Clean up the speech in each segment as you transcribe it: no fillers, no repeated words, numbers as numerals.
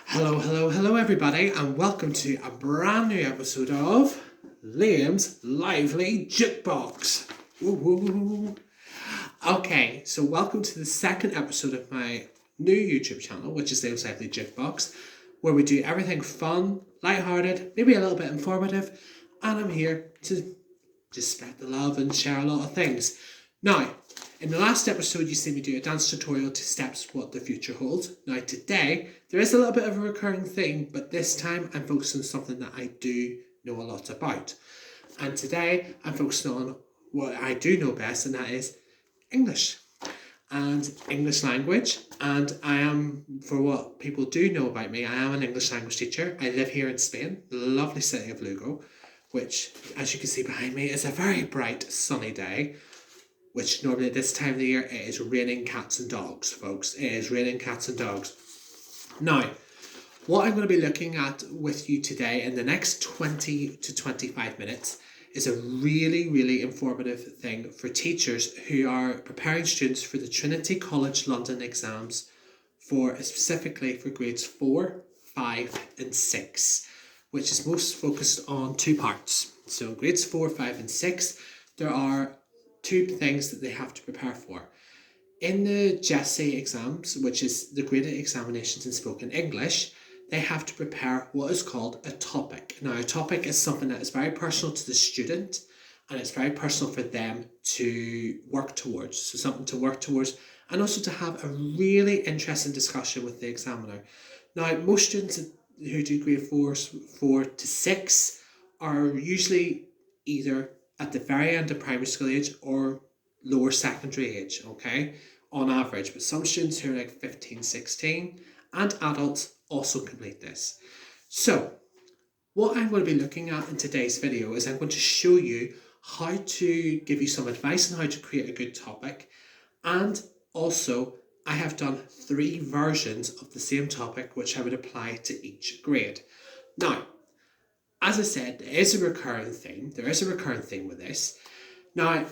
Hello, everybody, and welcome to a brand new episode of Liam's Lively Jukebox. Woo-woo. Okay, so welcome to the second episode of my new YouTube channel, which is Liam's Lively Jukebox, where we do everything fun, lighthearted, maybe a little bit informative, and I'm here to just spread the love and share a lot of things. Now, in the last episode, you see me do a dance tutorial to steps what the future holds. Now, today, there is a little bit of a recurring theme, but this time I'm focusing on something that I do know a lot about. And today, I'm focusing on what I do know best, and that is English and English language. And I am, for what people do know about me, I am an English language teacher. I live here in Spain, the lovely city of Lugo, which, as you can see behind me, is a very bright, sunny day. Which normally at this time of the year, it is raining cats and dogs, folks. It is raining cats and dogs. Now, what I'm going to be looking at with you today in the next 20 to 25 minutes is a really informative thing for teachers who are preparing students for the Trinity College London exams specifically for grades 4, 5 and 6, which is most focused on two parts. So grades 4, 5 and 6, there are two things that they have to prepare for. In the GCSE exams, which is the graded examinations in spoken English, they have to prepare what is called a topic. Now, a topic is something that is very personal to the student and it's very personal for them to work towards. So something to work towards and also to have a really interesting discussion with the examiner. Now, most students who do grade 4 to 6 are usually either at the very end of primary school age or lower secondary age, okay, on average. But some students who are like 15, 16 and adults also complete this. So what I'm going to be looking at in today's video is I'm going to show you how to give you some advice on how to create a good topic. And also I have done 3 versions of the same topic which I would apply to each grade. Now, as I said, there is a recurring theme. There is a recurring theme with this. Now,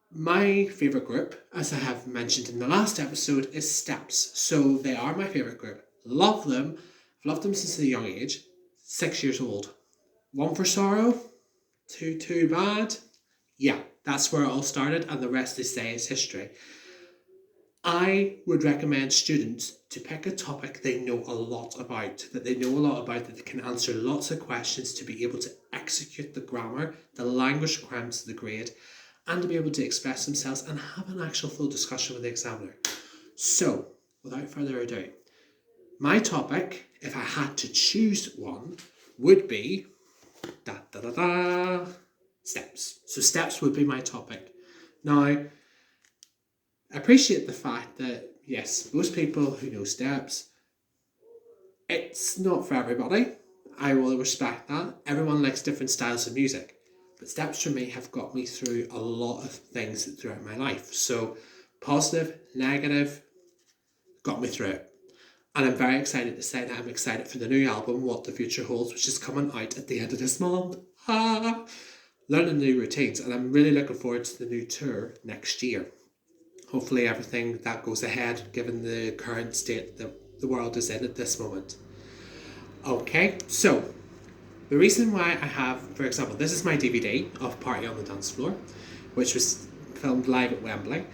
my favourite group, as I have mentioned in the last episode, is STEPS. So they are my favourite group. Love them. I've loved them since a young age. 6 years old. 1 for sorrow. 2 too bad. Yeah, that's where it all started, and the rest they say is history. I would recommend students to pick a topic they know a lot about, that they can answer lots of questions, to be able to execute the grammar, the language requirements of the grade, and to be able to express themselves and have an actual full discussion with the examiner. So, without further ado, my topic, if I had to choose one, would be steps. So steps would be my topic. Now, I appreciate the fact that, yes, most people who know steps, it's not for everybody. I will respect that. Everyone likes different styles of music. But steps for me have got me through a lot of things throughout my life. So positive, negative, got me through it. And I'm very excited to say that I'm excited for the new album, What the Future Holds, which is coming out at the end of this month. Learning new routines. And I'm really looking forward to the new tour next year. Hopefully everything that goes ahead, given the current state that the world is in at this moment. Okay, so the reason why I have, for example, this is my DVD of Party on the Dance Floor, which was filmed live at Wembley.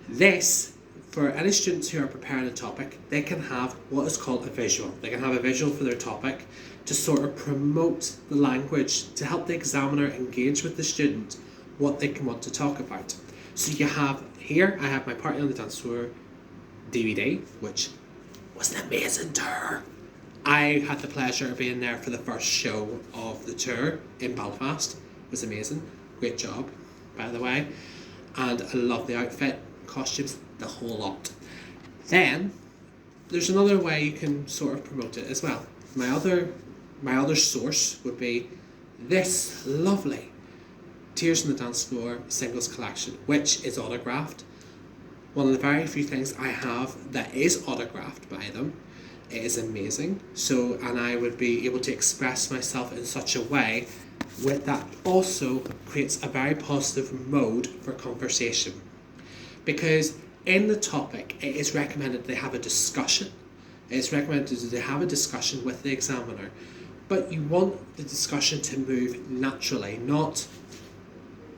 This, for any students who are preparing a topic, they can have what is called a visual. They can have a visual for their topic to sort of promote the language, to help the examiner engage with the student what they can want to talk about. So you have here, I have my Party on the Dance Floor DVD, which was an amazing tour. I had the pleasure of being there for the first show of the tour in Belfast. It was amazing. Great job, by the way. And I love the outfit, costumes, the whole lot. Then, there's another way you can sort of promote it as well. My other source would be this lovely Tears on the Dance Floor singles collection, which is autographed. One of the very few things I have that is autographed by them. It is amazing. So, and I would be able to express myself in such a way with that also creates a very positive mode for conversation. Because in the topic, it is recommended they have a discussion. it's recommended to have a discussion with the examiner. But you want the discussion to move naturally, not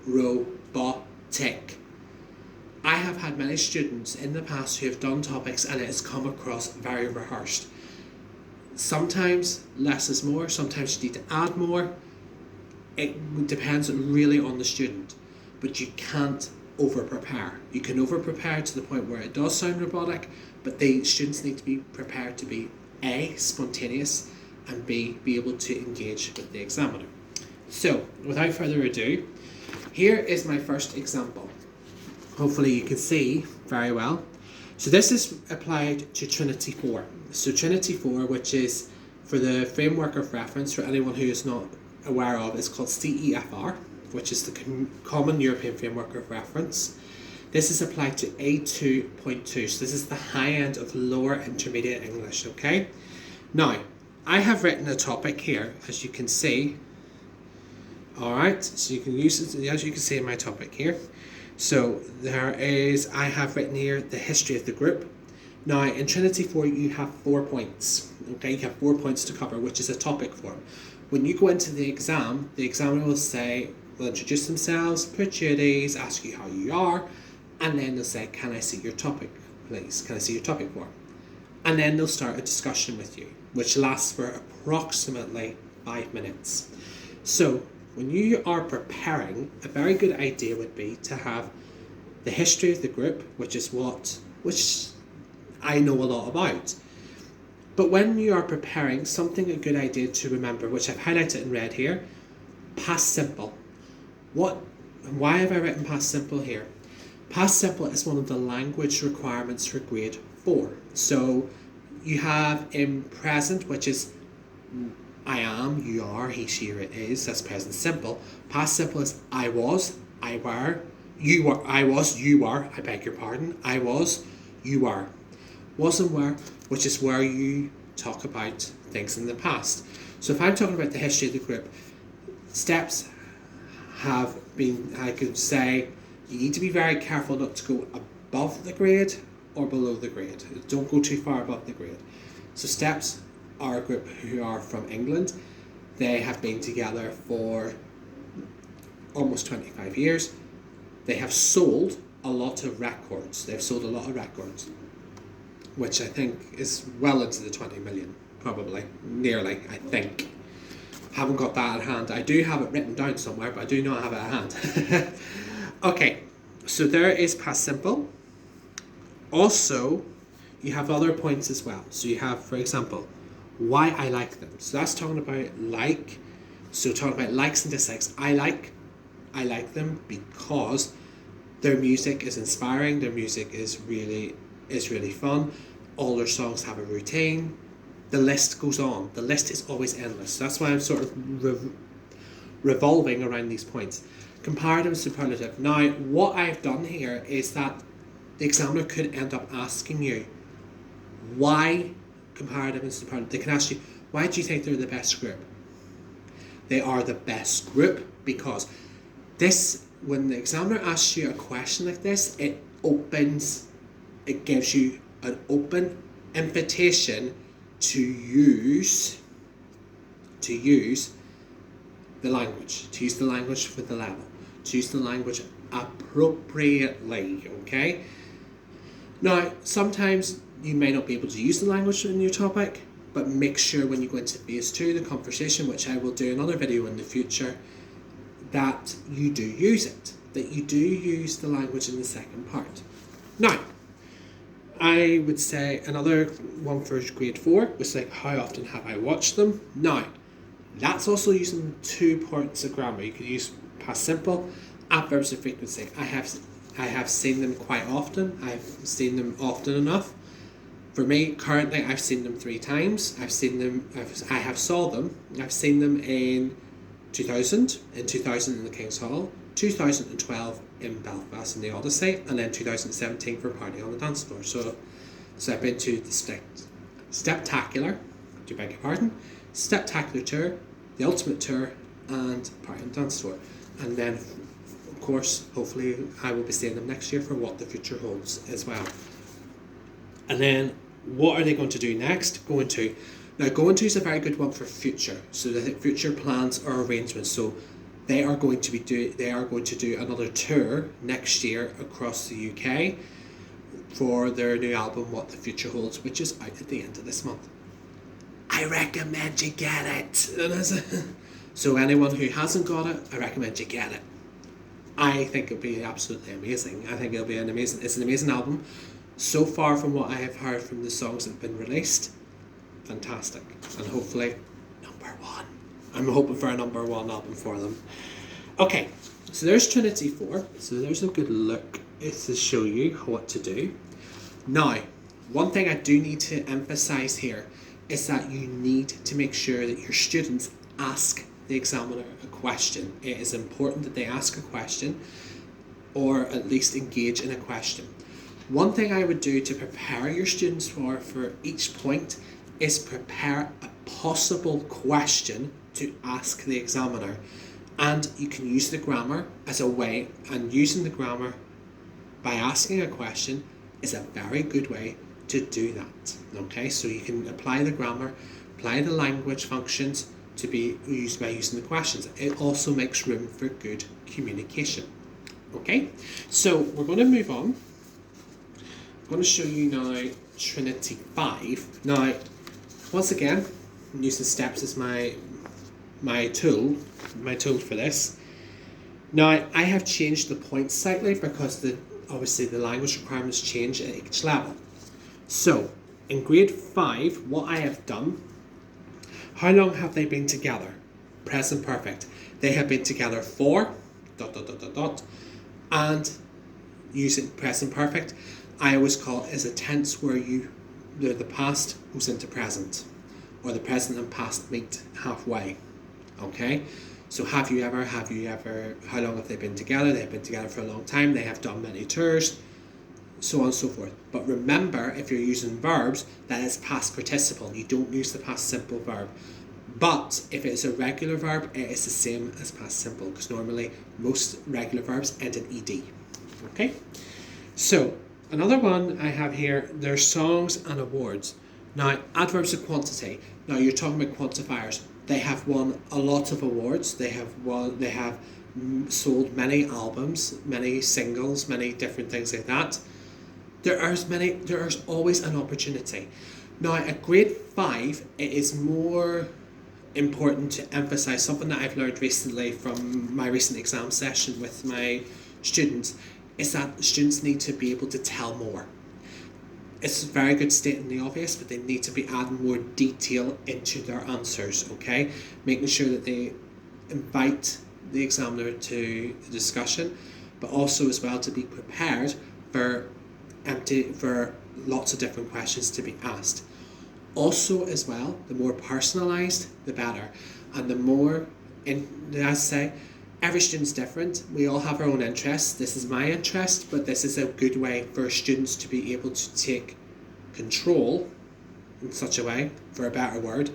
robotic. I have had many students in the past who have done topics and it has come across very rehearsed. Sometimes less is more, sometimes you need to add more. It depends really on the student, but you can't over-prepare. You can over-prepare to the point where it does sound robotic, but the students need to be prepared to be A, spontaneous, and B, be able to engage with the examiner. So, without further ado, here is my first example. Hopefully you can see very well. So this is applied to Trinity 4. So Trinity 4, which is for the framework of reference, for anyone who is not aware of, is called CEFR, which is the Common European Framework of Reference. This is applied to A2.2, so this is the high end of lower intermediate English, okay? Now, I have written a topic here, as you can see. Alright, so you can use it, as you can see in my topic here. So I have written here the history of the group. Now in Trinity 4 you have 4 points. Okay, you have 4 points to cover, which is a topic form. When you go into the examiner will introduce themselves, put you at ease, ask you how you are, and then they'll say, can I see your topic, please? Can I see your topic form? And then they'll start a discussion with you, which lasts for approximately 5 minutes. So when you are preparing, a very good idea would be to have the history of the group, which I know a lot about. But when you are preparing, a good idea to remember, which I've highlighted in red here, past simple. Why have I written past simple here? Past simple is one of the language requirements for grade 4. So you have in present, which is I am, you are, he, she, or it is. That's present simple. Past simple is I was, I were, you were, I was, you were, I beg your pardon, I was, you were. Was and were, which is where you talk about things in the past. So if I'm talking about the history of the group, steps have been, I could say, you need to be very careful not to go above the grade or below the grade. Don't go too far above the grade. So steps are a group who are from England. They have been together for almost 25 years. They have sold a lot of records. They've sold a lot of records, which I think is well into the 20 million, probably, nearly, I think. Haven't got that at hand. I do have it written down somewhere, but I do not have it at hand. Okay, so there is past simple. Also, you have other points as well. So you have, for example, why I like them. So that's talking about like. So talking about likes and dislikes. I like them because their music is inspiring. Their music is really fun. All their songs have a routine. The list goes on. The list is always endless. That's why I'm sort of revolving around these points. Comparative and superlative. Now, what I've done here is that the examiner could end up asking you why comparative and superlative. They can ask you, why do you think they're the best group? They are the best group because when the examiner asks you a question like this, it gives you an open invitation to use the language for the level, to use the language appropriately, okay? Now, sometimes you may not be able to use the language in your topic, but make sure when you go into phase 2, the conversation, which I will do another video in the future, that you do use it, that you do use the language in the second part. Now, I would say another one for grade 4 was like, how often have I watched them? Now, that's also using 2 points of grammar. You could use past simple, adverbs of frequency. I have seen them quite often. I've seen them often enough. For me, currently, I've seen them 3 times. I have saw them. I've seen them in 2000 in the King's Hall, 2012 in Belfast in the Odyssey, and then 2017 for Party on the Dance Floor. So I've been to the Steptacular, do you beg your pardon, Steptacular Tour, the Ultimate Tour, and Party on the Dance Floor. And then, of course, hopefully I will be seeing them next year for What the Future Holds as well. And then What are they going to do next? Going to. Now, going to is a very good one for future. So the future plans or arrangements. So they are going to do another tour next year across the UK for their new album What the Future Holds, which is out at the end of this month. I recommend you get it. So anyone who hasn't got it, I recommend you get it. I think it'll be absolutely amazing. I think it's an amazing album. So far from what I have heard from the songs that have been released, fantastic. And hopefully, number one. I'm hoping for a number one album for them. Okay, so there's Trinity 4. So there's a good look. It's to show you what to do. Now, one thing I do need to emphasize here is that you need to make sure that your students ask the examiner a question. It is important that they ask a question or at least engage in a question. One thing I would do to prepare your students for each point is prepare a possible question to ask the examiner. And you can use the grammar as a way, and using the grammar by asking a question is a very good way to do that. Okay, so you can apply the grammar, apply the language functions to be used by using the questions. It also makes room for good communication. Okay, so we're going to move on. I'm going to show you now Trinity 5. Now, once again, I'm using steps as my tool for this. Now, I have changed the points slightly because obviously the language requirements change at each level. So, in grade 5, what I have done, how long have they been together? Present perfect. They have been together for ... and using present perfect, I always call it as a tense where the past goes into present, or the present and past meet halfway. Okay, so have you ever, how long have they been together? They've been together for a long time, they have done many tours, so on and so forth. But remember, if you're using verbs, that is past participle. You don't use the past simple verb. But if it's a regular verb, it is the same as past simple, because normally most regular verbs end in ed. Okay, so another one I have here, there's songs and awards. Now, adverbs of quantity. Now, you're talking about quantifiers. They have won a lot of awards. They have sold many albums, many singles, many different things like that. There is always an opportunity. Now, at grade 5, it is more important to emphasize something that I've learned recently from my recent exam session with my students, is that students need to be able to tell more. It's very good stating the obvious, but they need to be adding more detail into their answers, okay? Making sure that they invite the examiner to the discussion, but also as well to be prepared for lots of different questions to be asked. Also as well, the more personalised, the better. And the more, as I say, every student's different. We all have our own interests. This is my interest, but this is a good way for students to be able to take control in such a way, for a better word.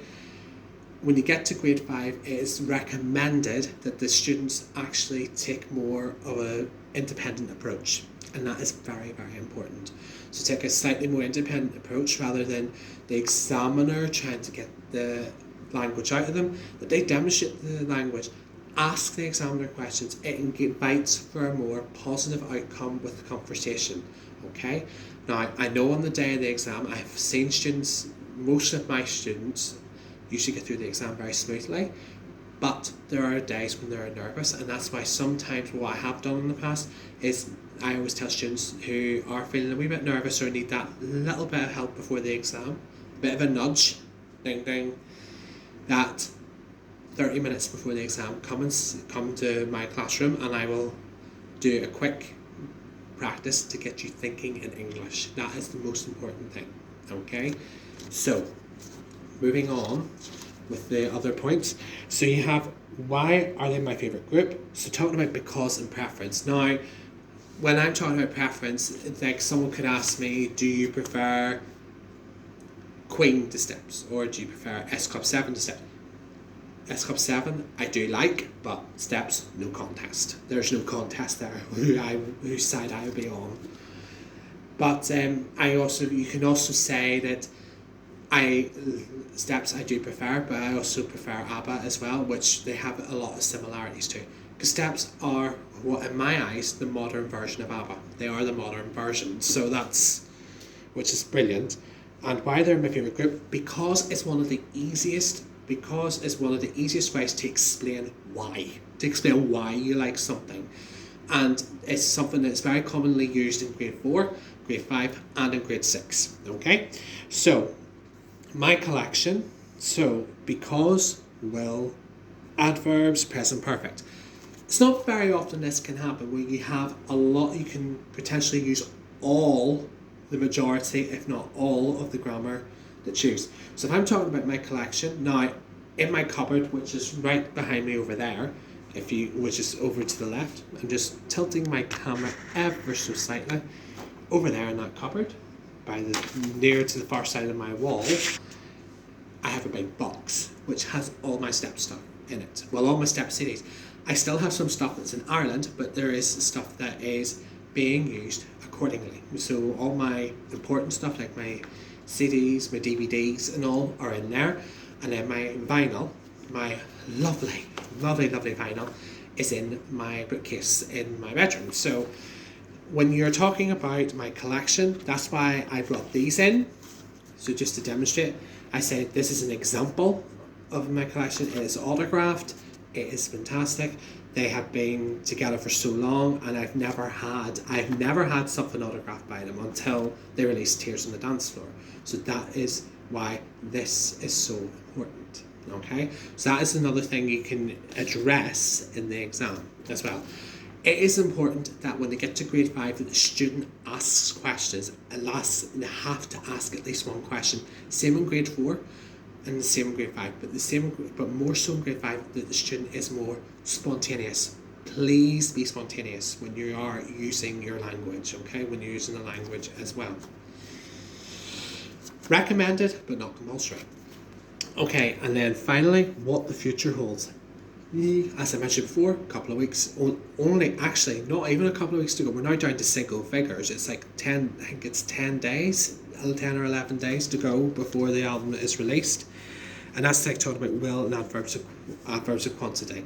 When you get to grade 5, it is recommended that the students actually take more of an independent approach. And that is very, very important. So take a slightly more independent approach rather than the examiner trying to get the language out of them, that they demonstrate the language. Ask the examiner questions. It invites for a more positive outcome with the conversation. Okay? Now, I know on the day of the exam, I've seen students, most of my students usually get through the exam very smoothly, but there are days when they're nervous, and that's why sometimes what I have done in the past is I always tell students who are feeling a wee bit nervous or need that little bit of help before the exam, a bit of a nudge, ding ding, that 30 minutes before the exam, come to my classroom and I will do a quick practice to get you thinking in English. That is the most important thing. Okay, so moving on with the other points. So you have, why are they my favourite group? So talking about because and preference. Now, when I'm talking about preference, like someone could ask me, do you prefer Queen to Steps, or do you prefer S Club 7 to Steps? S Club 7 I do like, but Steps, no contest. There's no contest there whose side I would be on. But you can also say that steps I do prefer, but I also prefer ABBA as well, which they have a lot of similarities to. Because steps are, what in my eyes, the modern version of ABBA. They are the modern version, so which is brilliant. And why they're my favourite group? Because it's one of the easiest ways to explain why you like something. And it's something that's very commonly used in grade 4, grade 5 and in grade 6. Okay, so my collection, because, will, adverbs, present perfect. It's not very often this can happen where you have a lot, you can potentially use the majority, if not all, of the grammar that choose. So if I'm talking about my collection, now in my cupboard, which is right behind me over there, which is over to the left, I'm just tilting my camera ever so slightly. Over there in that cupboard, near to the far side of my wall, I have a big box which has all my step stuff in it. Well, all my step CDs. I still have some stuff that's in Ireland, but there is stuff that is being used accordingly. So all my important stuff, like my CDs, my DVDs and all, are in there. And then my vinyl, my lovely vinyl, is in my bookcase in my bedroom. So when you're talking about my collection, that's why I brought these in. So just to demonstrate, I said this is an example of my collection. It is autographed. It is fantastic. They have been together for so long, and I've never had something autographed by them until they released Tears on the Dance Floor. So that is why this is so important. Okay, so that is another thing you can address in the exam as well. It is important that when they get to grade 5 that the student asks questions. They have to ask at least one question. Same in grade 4 and the same in grade 5, but more so in grade 5 that the student is more spontaneous. Please be spontaneous when you are using your language, okay? When you're using the language as well. Recommended, but not compulsory. Okay, and then finally, what the future holds. As I mentioned before, a couple of weeks, not even a couple of weeks to go. We're now down to single figures. It's like 10 days, 10 or 11 days to go before the album is released. And that's like talking about will and adverbs of quantity.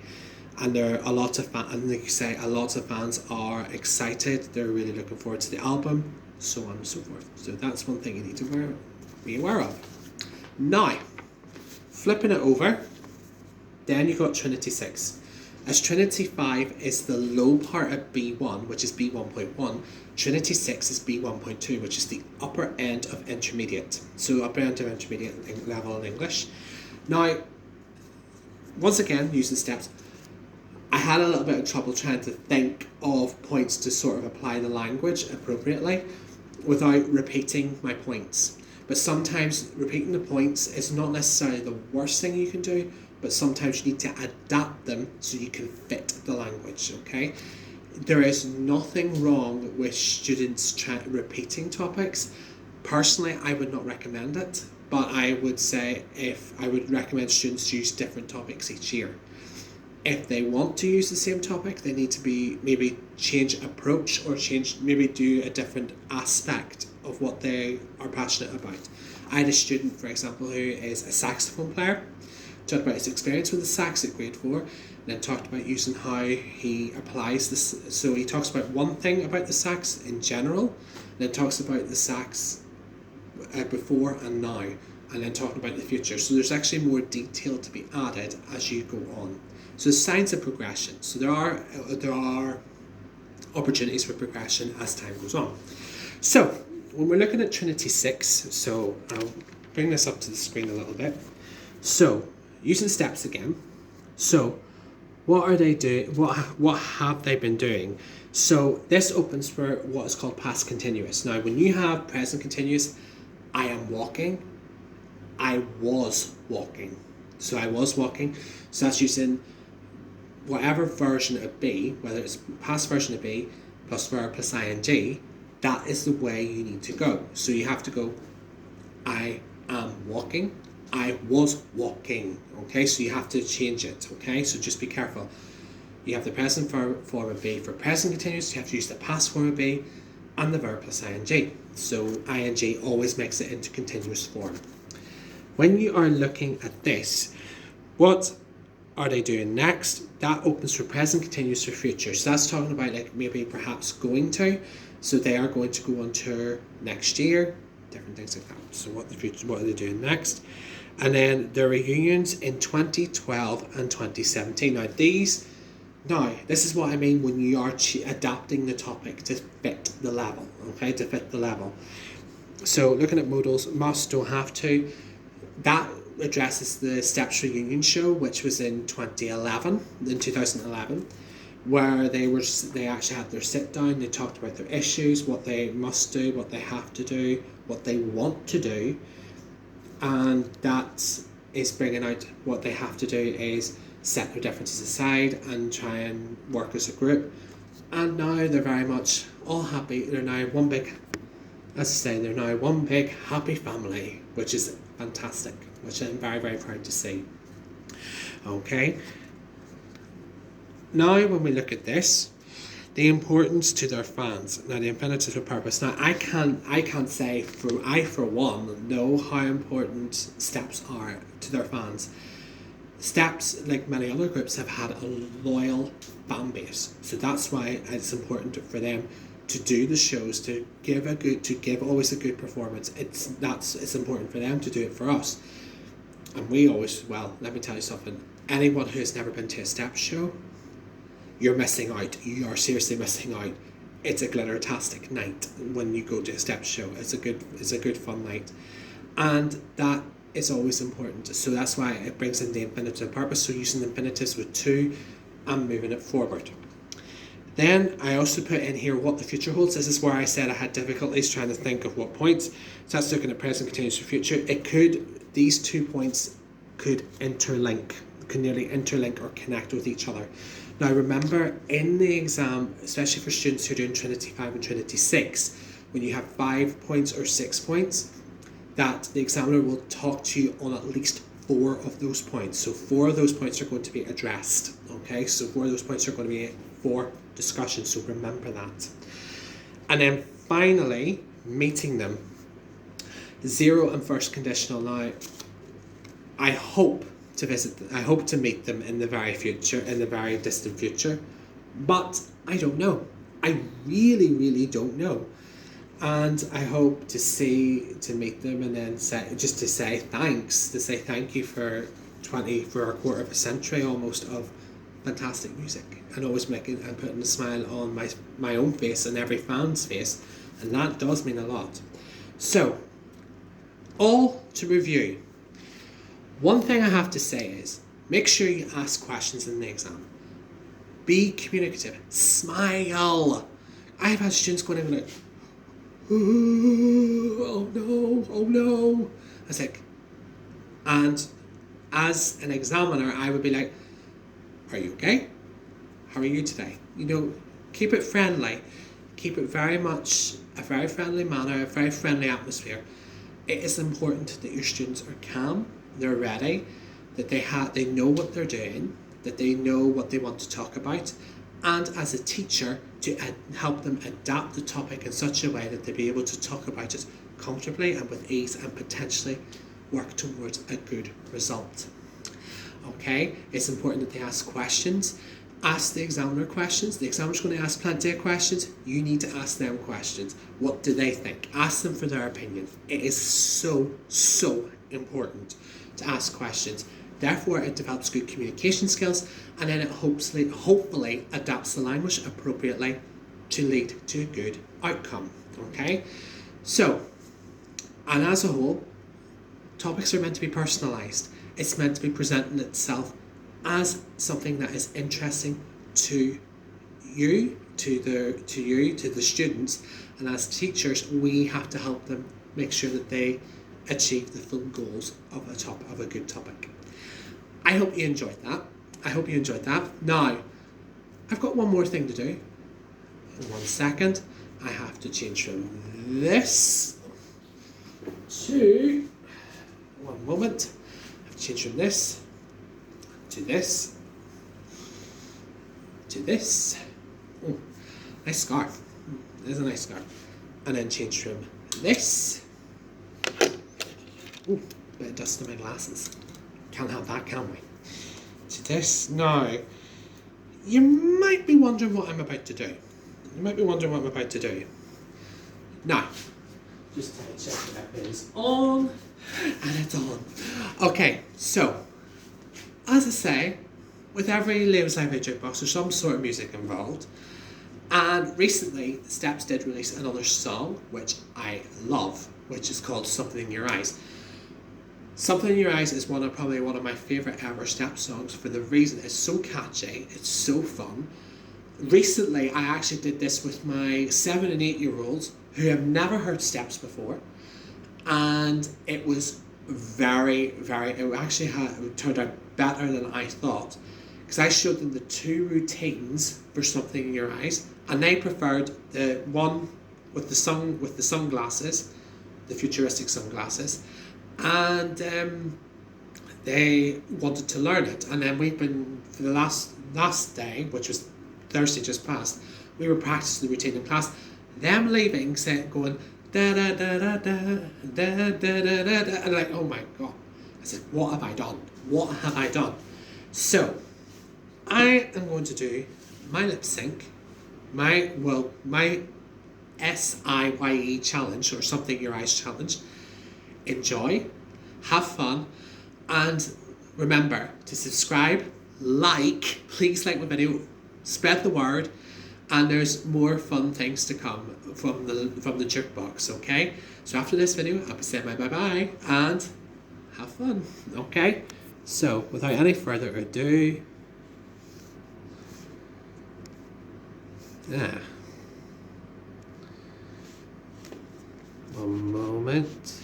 And there are a lot of fans are excited. They're really looking forward to the album, so on and so forth. So that's one thing you need to be aware of. Now, flipping it over, then you've got Trinity 6. As Trinity 5 is the low part of B1, which is B1.1, Trinity 6 is B1.2, which is the upper end of intermediate. So upper end of intermediate level in English. Now, once again, using steps, I had a little bit of trouble trying to think of points to sort of apply the language appropriately without repeating my points. But sometimes repeating the points is not necessarily the worst thing you can do, but sometimes you need to adapt them so you can fit the language, okay? There is nothing wrong with students repeating topics. Personally, I would not recommend it, but I would say I would recommend students use different topics each year. If they want to use the same topic, they need to maybe change approach or maybe do a different aspect of what they are passionate about. I had a student, for example, who is a saxophone player, talked about his experience with the sax at grade 4, and then talked about using how he applies this. So he talks about one thing about the sax in general, and then talks about the sax before and now, and then talking about the future. So there's actually more detail to be added as you go on. So signs of progression. So there are opportunities for progression as time goes on. So when we're looking at Trinity 6, so I'll bring this up to the screen a little bit. So using steps again. So what are they doing? What have they been doing? So this opens for what is called past continuous. Now when you have present continuous, I am walking, I was walking. So I was walking. So that's using whatever version of be, whether it's past version of be plus verb plus ing, that is the way you need to go. So you have to go, I am walking, I was walking. Okay, so you have to change it. Okay, so just be careful. You have the present form of be for present continuous, you have to use the past form of be, and the verb plus ing. So ing always makes it into continuous form. When you are looking at this, what are they doing next? That opens for present continuous for future. So that's talking about like maybe perhaps going to. So they are going to go on tour next year, different things like that. So what are they doing next? And then their reunions in 2012 and 2017. Now, this is what I mean when you are adapting the topic to fit the level, okay, to fit the level. So looking at modals, must, don't have to, that addresses the Steps reunion show, which was in 2011, where they actually had their sit down, they talked about their issues, what they must do, what they have to do, what they want to do, and that is bringing out what they have to do is set their differences aside and try and work as a group. And now they're very much all happy. They're now one big, as I say, they're now one big happy family, which is fantastic, which I'm very, very proud to see. Okay. Now when we look at this, the importance to their fans. Now the infinitive of purpose. Now I can't say for one know how important Steps are to their fans. Steps, like many other groups, have had a loyal fan base, so that's why it's important for them to do the shows, to give always a good performance. It's important for them to do it for us, and we always, well, let me tell you something. Anyone who has never been to a Steps show, you're missing out. You are seriously missing out. It's a glittertastic night when you go to a Steps show. It's a good fun night, and that is always important. So that's why it brings in the infinitive purpose. So using the infinitives with to and moving it forward. Then I also put in here what the future holds. This is where I said I had difficulties trying to think of what points. So that's looking at present continuous for future. These 2 points could nearly interlink or connect with each other. Now remember, in the exam, especially for students who are doing Trinity 5 and Trinity 6, when you have 5 points or 6 points, that the examiner will talk to you on at least 4 of those points. So 4 of those points are going to be addressed. Okay, so 4 of those points are going to be for discussion. So remember that. And then finally, meeting them. 0 and first conditional. Now, I hope to meet them in the very distant future, but I don't know. I really, really don't know. And I hope to meet them and then say thank you for a quarter of a century almost of fantastic music, and always putting a smile on my own face and every fan's face, and that does mean a lot. So, all to review. One thing I have to say is, make sure you ask questions in the exam. Be communicative. Smile. I've had students going in like, oh no. I was like, and as an examiner, I would be like, are you okay? How are you today? Keep it friendly. Keep it very much a very friendly manner, a very friendly atmosphere. It is important that your students are calm, they're ready, that they know what they're doing, that they know what they want to talk about, and as a teacher to help them adapt the topic in such a way that they'll be able to talk about it comfortably and with ease and potentially work towards a good result. Okay, it's important that they ask questions. Ask the examiner questions. The examiner's going to ask plenty of questions. You need to ask them questions. What do they think? Ask them for their opinion. It is so important to ask questions. Therefore, it develops good communication skills, and then it hopefully adapts the language appropriately to lead to a good outcome. Okay? So, and as a whole, topics are meant to be personalised. It's meant to be presenting itself as something that is interesting to you, to the students, and as teachers, we have to help them make sure that they achieve the full goals of a good topic. I hope you enjoyed that. Now, I've got one more thing to do. In 1 second, I have to change from this to, one moment, I have to change from this to this to this. Oh, nice scarf. There's a nice scarf. And then change from this. Ooh, bit of dust in my glasses. Can't have that, can we? To this. Now, you might be wondering what I'm about to do. Now, just check that it is on. And it's on. Okay, so, as I say, with every Liam's Lively Jukebox, there's some sort of music involved. And recently, Steps did release another song, which I love, which is called Something in Your Eyes. Something in Your Eyes is probably one of my favourite ever Steps songs for the reason it's so catchy, it's so fun. Recently, I actually did this with my 7 and 8 year olds who have never heard Steps before. And it was it turned out better than I thought. Because I showed them the 2 routines for Something in Your Eyes, and they preferred the one with the sunglasses, the futuristic sunglasses, and they wanted to learn it. And then we've been, for the last day, which was Thursday just past, we were practicing the routine in class. Them leaving, going da da da da da da da da da da, and like, oh my god! I said, what have I done? What have I done? So, I am going to do my lip sync, my SIYE challenge, or Something in Your Eyes challenge. Enjoy, have fun, and remember to subscribe, please like my video, spread the word, and there's more fun things to come from the Jukebox, okay? So after this video, I'll be saying bye and have fun, okay? So without any further ado, one moment.